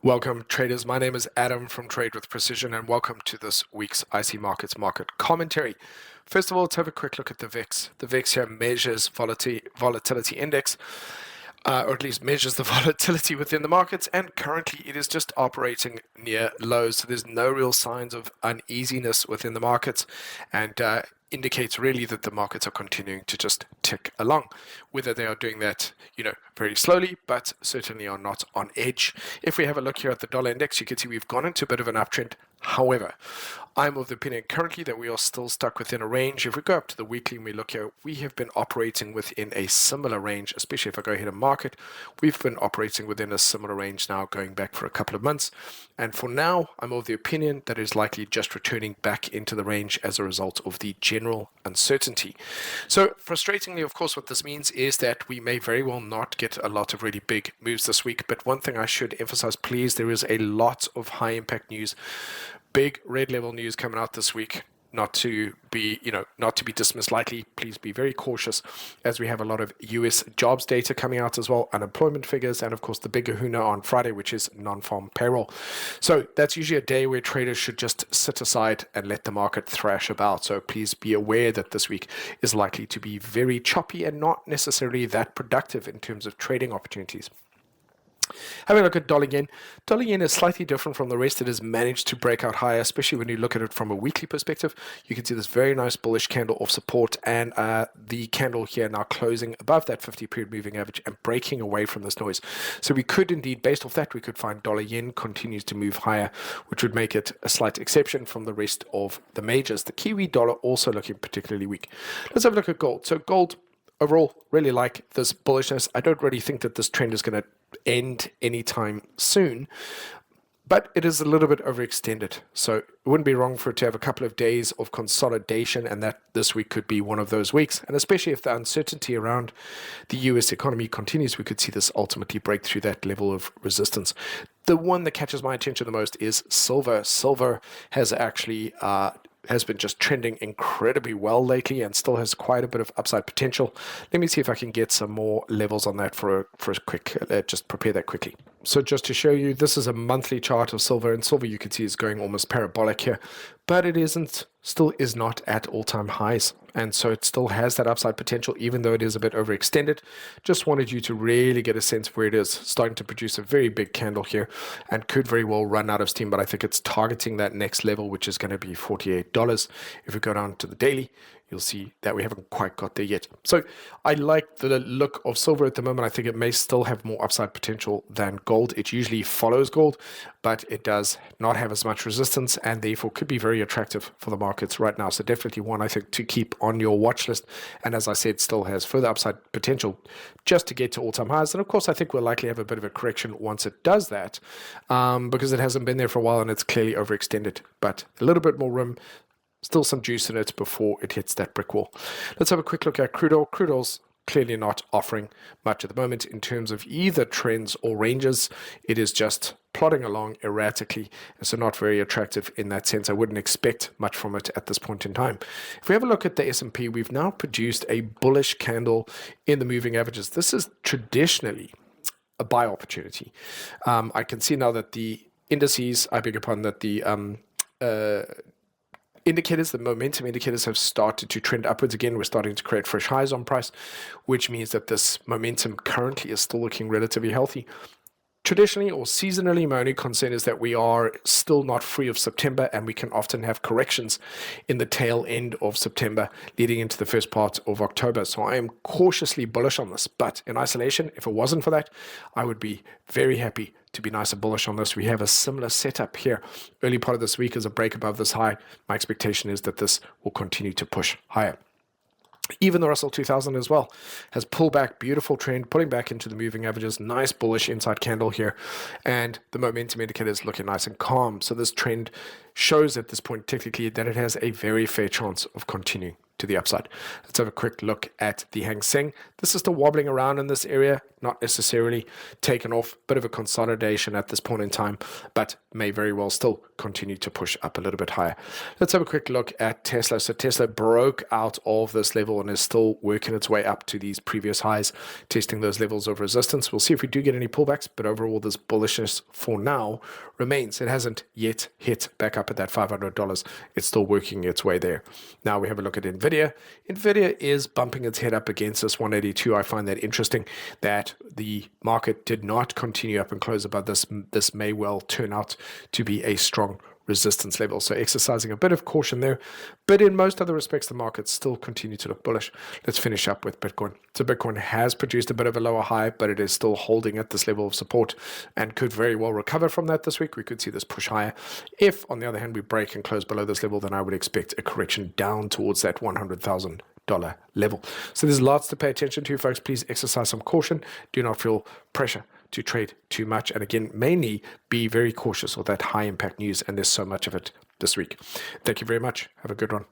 Welcome traders, my name is Adam from Trade with Precision and welcome to this week's IC Markets market commentary. First of all, let's have a quick look at the VIX. The VIX here measures volatility index, or at least measures the volatility within the markets, and currently it is just operating near lows, so there's no real signs of uneasiness within the markets, and indicates really that the markets are continuing to just tick along. Whether they are doing that, very slowly, but certainly are not on edge. If we have a look here at the dollar index, you can see we've gone into a bit of an uptrend. However, I'm of the opinion currently that we are still stuck within a range. If we go up to the weekly and we look here, we have been operating within a similar range, especially if I go ahead and market. We've been operating within a similar range now going back for a couple of months. And for now, I'm of the opinion that it's likely just returning back into the range as a result of the general uncertainty. So frustratingly, of course, what this means is that we may very well not get a lot of really big moves this week. But one thing I should emphasize, please, there is a lot of high impact news, big red level news coming out this week. Not to be dismissed lightly. Please be very cautious as we have a lot of US jobs data coming out as well, unemployment figures, and of course the big kahuna on Friday, which is non-farm payroll. So that's usually a day where traders should just sit aside and let the market thrash about. So please be aware that this week is likely to be very choppy and not necessarily that productive in terms of trading opportunities. Having a look at dollar yen. Dollar yen is slightly different from the rest. It has managed to break out higher, especially when you look at it from a weekly perspective. You can see this very nice bullish candle off support, and the candle here now closing above that 50-period moving average and breaking away from this noise. So we could indeed, based off that, we could find dollar yen continues to move higher, which would make it a slight exception from the rest of the majors. The Kiwi dollar also looking particularly weak. Let's have a look at gold. So gold, overall, really like this bullishness. I don't really think that this trend is going to end anytime soon, but it is a little bit overextended. So it wouldn't be wrong for it to have a couple of days of consolidation, and that this week could be one of those weeks. And especially if the uncertainty around the US economy continues, we could see this ultimately break through that level of resistance. The one that catches my attention the most is silver. Silver has actually has been just trending incredibly well lately and still has quite a bit of upside potential. Let me see if I can get some more levels on that for a quick, just prepare that quickly. So just to show you, this is a monthly chart of silver, and silver you can see is going almost parabolic here, but it still is not at all-time highs. And so it still has that upside potential, even though it is a bit overextended. Just wanted you to really get a sense of where it is, starting to produce a very big candle here and could very well run out of steam, but I think it's targeting that next level, which is going to be $48. If we go down to the daily, you'll see that we haven't quite got there yet. So I like the look of silver at the moment. I think it may still have more upside potential than gold. It usually follows gold, but it does not have as much resistance and therefore could be very attractive for the markets right now. So definitely one, I think, to keep on your watch list. And as I said, still has further upside potential just to get to all-time highs. And of course, I think we'll likely have a bit of a correction once it does that, because it hasn't been there for a while and it's clearly overextended, but a little bit more room. Still some juice in it before it hits that brick wall. Let's have a quick look at crude oil. Crude oil's clearly not offering much at the moment in terms of either trends or ranges. It is just plodding along erratically, and so not very attractive in that sense. I wouldn't expect much from it at this point in time. If we have a look at the S&P, we've now produced a bullish candle in the moving averages. This is traditionally a buy opportunity. I can see now that the indices, that the indicators, the momentum indicators have started to trend upwards again. We're starting to create fresh highs on price, which means that this momentum currently is still looking relatively healthy. Traditionally or seasonally, my only concern is that we are still not free of September, and we can often have corrections in the tail end of September leading into the first part of October. So I am cautiously bullish on this, but in isolation, if it wasn't for that, I would be very happy to be nice and bullish on this. We have a similar setup here. Early part of this week is a break above this high. My expectation is that this will continue to push higher. Even the Russell 2000 as well has pulled back, beautiful trend, pulling back into the moving averages, nice bullish inside candle here, and the momentum indicator is looking nice and calm. So this trend shows at this point technically that it has a very fair chance of continuing to the upside. Let's have a quick look at the Hang Seng. This is still wobbling around in this area, not necessarily taken off, bit of a consolidation at this point in time, but may very well still continue to push up a little bit higher. Let's have a quick look at Tesla. So Tesla broke out of this level and is still working its way up to these previous highs, testing those levels of resistance. We'll see if we do get any pullbacks, but overall this bullishness for now remains. It hasn't yet hit back up at that $500. It's still working its way there. Now we have a look at Nvidia. Nvidia is bumping its head up against this 182. I find that interesting that the market did not continue up and close above this. This may well turn out to be a strong resistance level. So exercising a bit of caution there. But in most other respects, the markets still continue to look bullish. Let's finish up with Bitcoin. So Bitcoin has produced a bit of a lower high, but it is still holding at this level of support and could very well recover from that this week. We could see this push higher. If, on the other hand, we break and close below this level, then I would expect a correction down towards that $100,000 level. So there's lots to pay attention to, folks. Please exercise some caution. Do not feel pressure to trade too much. And again, mainly be very cautious of that high impact news. And there's so much of it this week. Thank you very much. Have a good one.